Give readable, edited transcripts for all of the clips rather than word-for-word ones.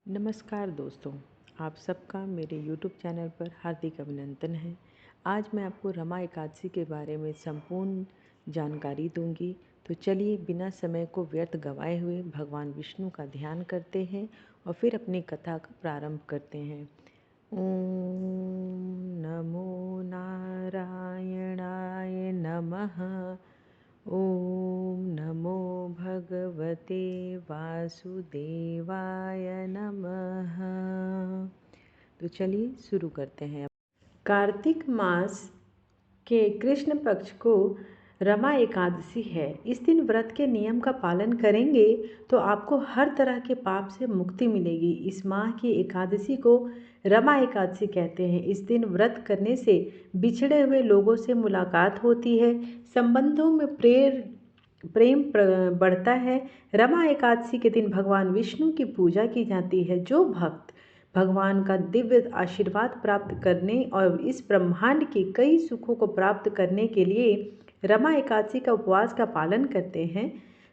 नमस्कार दोस्तों, आप सबका मेरे YouTube चैनल पर हार्दिक अभिनंदन है। आज मैं आपको रमा एकादशी के बारे में संपूर्ण जानकारी दूंगी। तो चलिए बिना समय को व्यर्थ गवाए हुए भगवान विष्णु का ध्यान करते हैं और फिर अपनी कथा का प्रारंभ करते हैं। ओम नमो नारायणाय नमः। ओम नमो भगवते वासुदेवाय नमः। तो चलिए शुरू करते हैं। कार्तिक मास के कृष्ण पक्ष को रमा एकादशी है। इस दिन व्रत के नियम का पालन करेंगे तो आपको हर तरह के पाप से मुक्ति मिलेगी। इस माह की एकादशी को रमा एकादशी कहते हैं। इस दिन व्रत करने से बिछड़े हुए लोगों से मुलाकात होती है, संबंधों में प्रेम बढ़ता है। रमा एकादशी के दिन भगवान विष्णु की पूजा की जाती है। जो भक्त भगवान का दिव्य आशीर्वाद प्राप्त करने और इस ब्रह्मांड के कई सुखों को प्राप्त करने के लिए रमा एकादशी का उपवास का पालन करते हैं।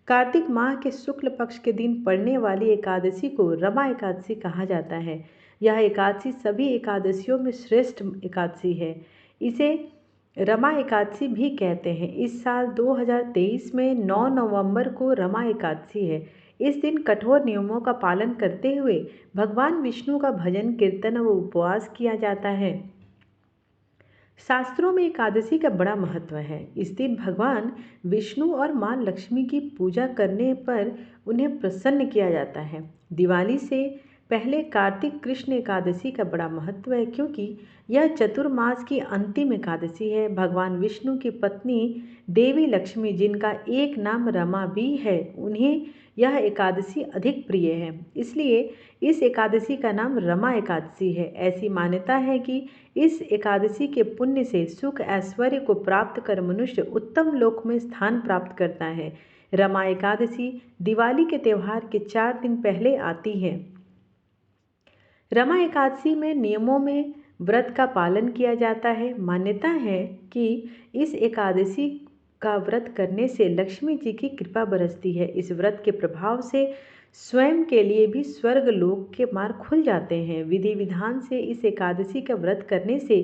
कार्तिक माह के शुक्ल पक्ष के दिन पड़ने वाली एकादशी को रमा एकादशी कहा जाता है। यह एकादशी सभी एकादशियों में श्रेष्ठ एकादशी है। इसे रमा एकादशी भी कहते हैं। इस साल 2023 में 9 नवंबर को रमा एकादशी है। इस दिन कठोर नियमों का पालन करते हुए भगवान विष्णु का भजन कीर्तन व उपवास किया जाता है। शास्त्रों में एकादशी का बड़ा महत्व है। इस दिन भगवान विष्णु और मां लक्ष्मी की पूजा करने पर उन्हें प्रसन्न किया जाता है। दिवाली से पहले कार्तिक कृष्ण एकादशी का बड़ा महत्व है, क्योंकि यह चतुर्मास की अंतिम एकादशी है। भगवान विष्णु की पत्नी देवी लक्ष्मी, जिनका एक नाम रमा भी है, उन्हें यह एकादशी अधिक प्रिय है, इसलिए इस एकादशी का नाम रमा एकादशी है। ऐसी मान्यता है कि इस एकादशी के पुण्य से सुख ऐश्वर्य को प्राप्त कर मनुष्य उत्तम लोक में स्थान प्राप्त करता है। रमा एकादशी दिवाली के त्यौहार के 4 दिन पहले आती है। रमा एकादशी में नियमों में व्रत का पालन किया जाता है। मान्यता है कि इस एकादशी का व्रत करने से लक्ष्मी जी की कृपा बरसती है। इस व्रत के प्रभाव से स्वयं के लिए भी स्वर्ग लोक के मार्ग खुल जाते हैं। विधि विधान से इस एकादशी का व्रत करने से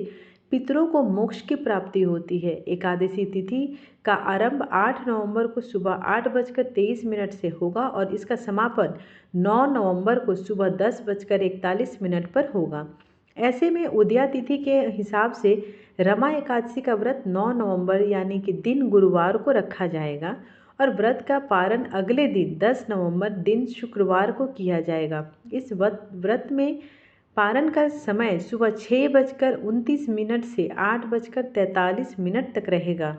पितरों को मोक्ष की प्राप्ति होती है। एकादशी तिथि का आरंभ 8 नवंबर को सुबह 8:23 से होगा और इसका समापन 9 नवंबर को सुबह 10:41 पर होगा। ऐसे में उदया तिथि के हिसाब से रमा एकादशी का व्रत 9 नवंबर यानी कि दिन गुरुवार को रखा जाएगा और व्रत का पारण अगले दिन 10 नवंबर दिन शुक्रवार को किया जाएगा। इस व्रत में पारण का समय सुबह 6:29 से 8:43 तक रहेगा।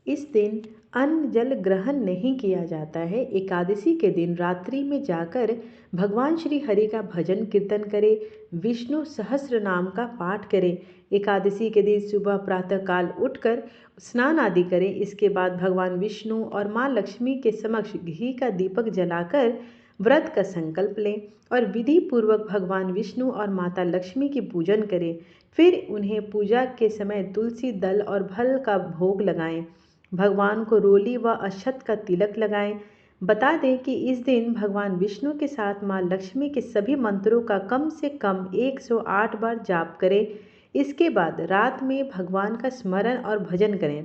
इस दिन अन्न जल ग्रहण नहीं किया जाता है। एकादशी के दिन रात्रि में जाकर भगवान श्री हरि का भजन कीर्तन करें, विष्णु सहस्त्र नाम का पाठ करें। एकादशी के दिन सुबह प्रातःकाल उठकर स्नान आदि करें। इसके बाद भगवान विष्णु और माँ लक्ष्मी के समक्ष घी का दीपक जलाकर व्रत का संकल्प लें और विधि पूर्वक भगवान विष्णु और माता लक्ष्मी की पूजन करें। फिर उन्हें पूजा के समय तुलसी दल और फल का भोग लगाएं। भगवान को रोली व अक्षत का तिलक लगाएं। बता दें कि इस दिन भगवान विष्णु के साथ माँ लक्ष्मी के सभी मंत्रों का कम से कम 108 बार जाप करें। इसके बाद रात में भगवान का स्मरण और भजन करें।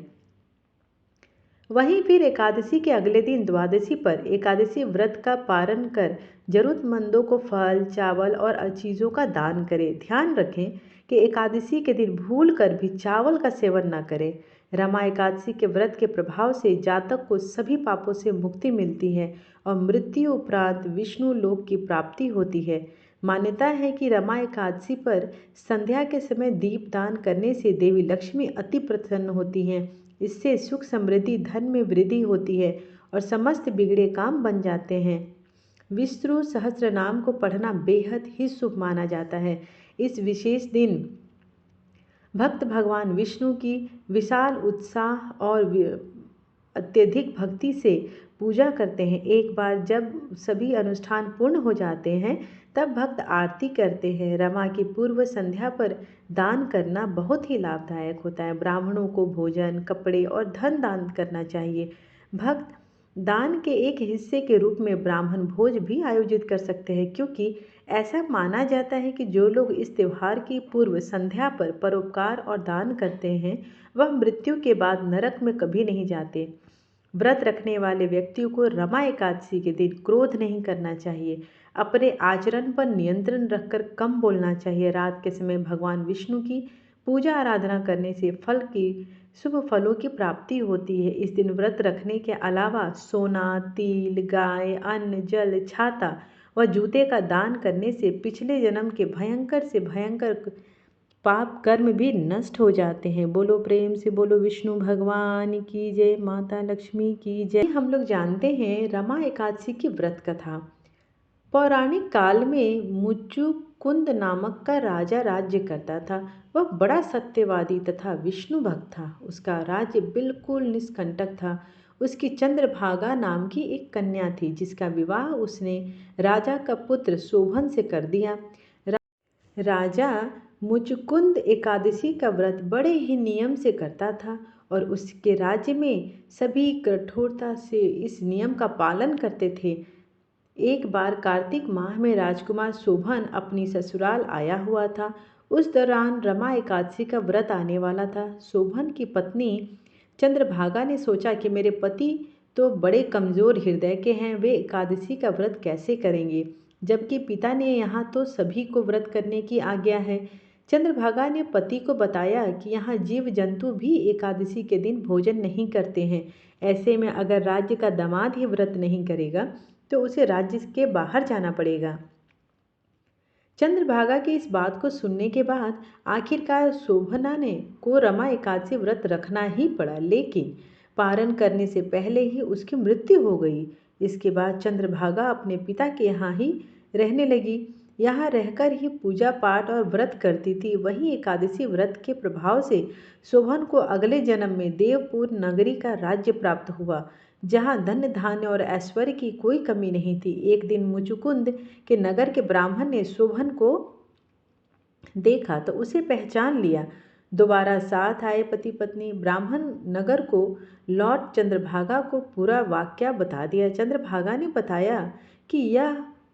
वहीं फिर एकादशी के अगले दिन द्वादशी पर एकादशी व्रत का पारण कर जरूरतमंदों को फल, चावल और चीज़ों का दान करें। ध्यान रखें कि एकादशी के दिन भूल कर भी चावल का सेवन न करें। रमा एकादशी के व्रत के प्रभाव से जातक को सभी पापों से मुक्ति मिलती है और मृत्यु उपरांत विष्णु लोक की प्राप्ति होती है। मान्यता है कि रमा एकादशी पर संध्या के समय दीप दान करने से देवी लक्ष्मी अति प्रसन्न होती हैं। इससे सुख समृद्धि धन में वृद्धि होती है और समस्त बिगड़े काम बन जाते हैं। विष्णु सहस्त्र नाम को पढ़ना बेहद ही शुभ माना जाता है। इस विशेष दिन भक्त भगवान विष्णु की विशाल उत्साह और अत्यधिक भक्ति से पूजा करते हैं। एक बार जब सभी अनुष्ठान पूर्ण हो जाते हैं तब भक्त आरती करते हैं। रमा की पूर्व संध्या पर दान करना बहुत ही लाभदायक होता है। ब्राह्मणों को भोजन, कपड़े और धन दान करना चाहिए। भक्त दान के एक हिस्से के रूप में ब्राह्मण भोज भी आयोजित कर सकते हैं, क्योंकि ऐसा माना जाता है कि जो लोग इस त्योहार की पूर्व संध्या पर परोपकार और दान करते हैं वह मृत्यु के बाद नरक में कभी नहीं जाते। व्रत रखने वाले व्यक्तियों को रमा एकादशी के दिन क्रोध नहीं करना चाहिए। अपने आचरण पर नियंत्रण रखकर कम बोलना चाहिए। रात के समय भगवान विष्णु की पूजा आराधना करने से शुभ फलों की प्राप्ति होती है। इस दिन व्रत रखने के अलावा सोना, तिल, गाय, अन्न, जल, छाता व जूते का दान करने से पिछले जन्म के भयंकर से भयंकर पाप कर्म भी नष्ट हो जाते हैं। बोलो प्रेम से बोलो विष्णु भगवान की जय, माता लक्ष्मी की जय। हम लोग जानते हैं रमा एकादशी की व्रत कथा। पौराणिक काल में मुचुकुंद नामक का राजा राज्य करता था। वह बड़ा सत्यवादी तथा विष्णु भक्त था। उसका राज्य बिल्कुल निष्कंटक था। उसकी चंद्रभागा नाम की एक कन्या थी, जिसका विवाह उसने राजा का पुत्र शोभन से कर दिया। राजा मुचुकुंद एकादशी का व्रत बड़े ही नियम से करता था और उसके राज्य में सभी कठोरता से इस नियम का पालन करते थे। एक बार कार्तिक माह में राजकुमार शोभन अपनी ससुराल आया हुआ था। उस दौरान रमा एकादशी का व्रत आने वाला था। शोभन की पत्नी चंद्रभागा ने सोचा कि मेरे पति तो बड़े कमज़ोर हृदय के हैं, वे एकादशी का व्रत कैसे करेंगे, जबकि पिता ने यहाँ तो सभी को व्रत करने की आज्ञा है। चंद्रभागा ने पति को बताया कि यहाँ जीव जंतु भी एकादशी के दिन भोजन नहीं करते हैं। ऐसे में अगर राज्य का दामाद ही व्रत नहीं करेगा तो उसे राज्य के बाहर जाना पड़ेगा। चंद्रभागा की इस बात को सुनने के बाद आखिरकार शोभना ने को रमा एकादशी व्रत रखना ही पड़ा, लेकिन पारण करने से पहले ही उसकी मृत्यु हो गई। इसके बाद चंद्रभागा अपने पिता के यहाँ ही रहने लगी। यहाँ रहकर ही पूजा पाठ और व्रत करती थी। वहीं एकादशी व्रत के प्रभाव से शोभन को अगले जन्म में देवपुर नगरी का राज्य प्राप्त हुआ, जहाँ धन धान्य और ऐश्वर्य की कोई कमी नहीं थी। एक दिन मुचुकुंद के नगर के ब्राह्मण ने शोभन को देखा तो उसे पहचान लिया। दोबारा साथ आए पति पत्नी ब्राह्मण नगर को लौट चंद्रभागा को पूरा वाकया बता दिया। चंद्रभागा ने बताया कि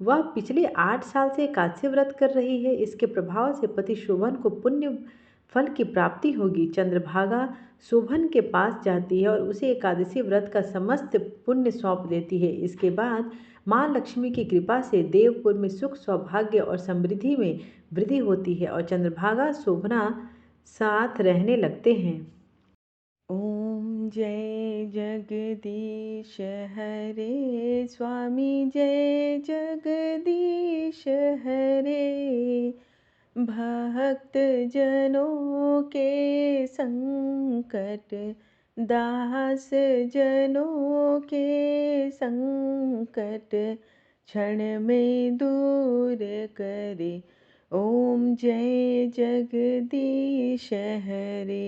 वह पिछले 8 साल से एकादशी व्रत कर रही है। इसके प्रभाव से पति शोभन को पुण्य फल की प्राप्ति होगी। चंद्रभागा शोभन के पास जाती है और उसे एकादशी व्रत का समस्त पुण्य सौंप देती है। इसके बाद माँ लक्ष्मी की कृपा से देवपुर में सुख, सौभाग्य और समृद्धि में वृद्धि होती है और चंद्रभागा शोभना साथ रहने लगते हैं। ओम जय जगदीश हरे स्वामी, जय जगदीश हरे। भक्त जनों के संकट, दास जनों के संकट क्षण में दूर करे। ओम जय जगदीश हरे।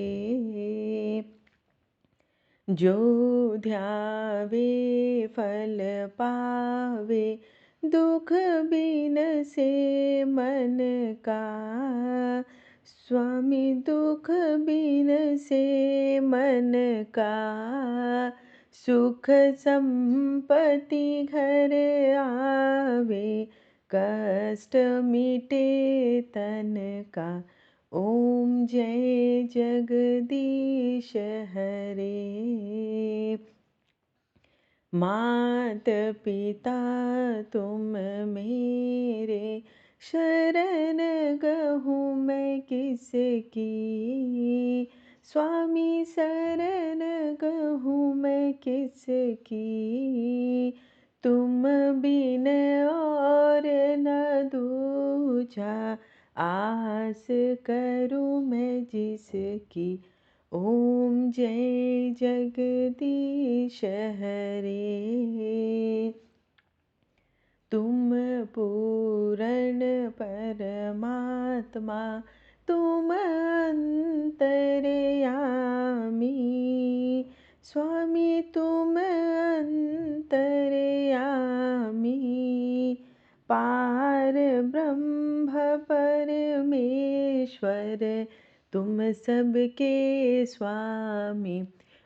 जो ध्यावे फल पावे, दुख बिन से मन का। स्वामी दुख बिन से मन का, सुख संपत्ति घर आवे, कष्ट मिटे तन का। ओम जय जगदीश हरे। मात पिता तुम मेरे, शरण गहूँ मैं किसकी। स्वामी शरण गहूँ मैं किसकी, तुम बिन और न दूजा, आस करूँ मैं जिसकी। ओम जय जगदीश हरे। तुम पूर्ण परमात्मा, तुम अंतर्यामी। स्वामी तुम अंतर्यामी, पार ब्रह्म परमेश्वर, तुम सबके स्वामी।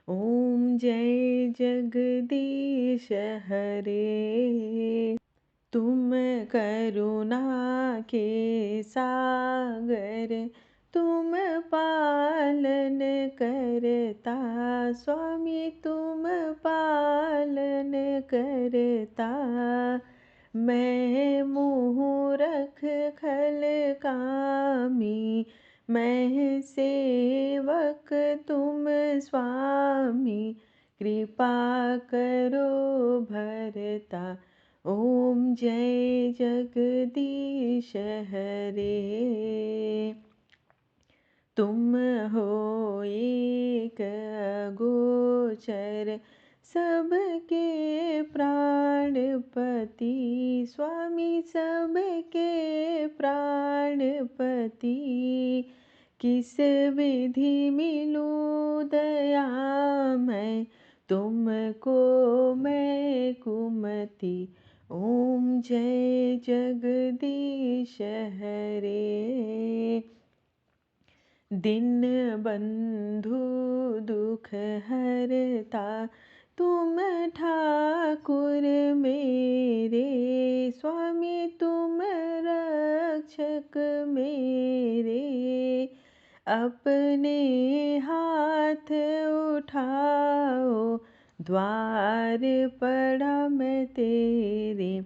ओम जय जगदीश हरे। तुम करुणा के सागर, तुम पालन करता स्वामी, तुम पालन करता। मैं मूरख खल कामी, मैं सेवक तुम स्वामी, कृपा करो भरता। ओम जय जगदीश हरे। तुम हो एक अगोचर, सबके प्राणपति स्वामी, सबके प्राणपति। किस विधि मिलूं दया मैं, तुमको मैं कुमति। ओम जय जगदीश हरे। दिन बंधु दुख हरता, तुम ठाकुर मेरे स्वामी, तुम रक्षक मेरे। अपने हाथ उठाओ, द्वार पड़ा मैं तेरे।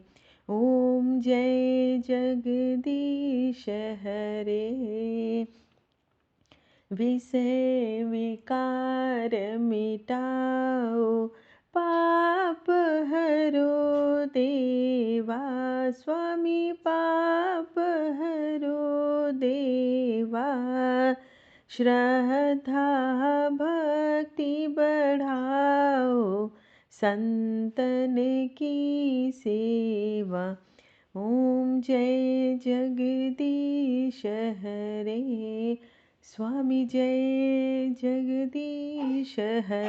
ओम जय जगदीश हरे। विषय विकार मिटाओ, पाप हरो देवा स्वामी, पाप हरो देवा। श्रद्धा भक्ति बढ़ाओ, संतन की सेवा। ओम जय जगदीश हरे। स्वामी जय जगदीश हरे।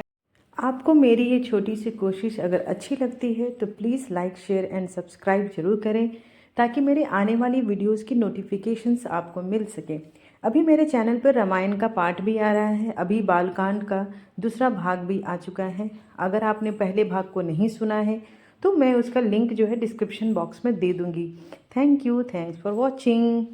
आपको मेरी ये छोटी सी कोशिश अगर अच्छी लगती है तो please like share and subscribe जरूर करें, ताकि मेरे आने वाली वीडियोस की नोटिफिकेशंस आपको मिल सके। अभी मेरे चैनल पर रामायण का पाठ भी आ रहा है, अभी बालकांड का दूसरा भाग भी आ चुका है। अगर आपने पहले भाग को नहीं सुना है तो मैं उसका लिंक जो है डिस्क्रिप्शन बॉक्स में दे दूँगी। Thank you, thanks for watching.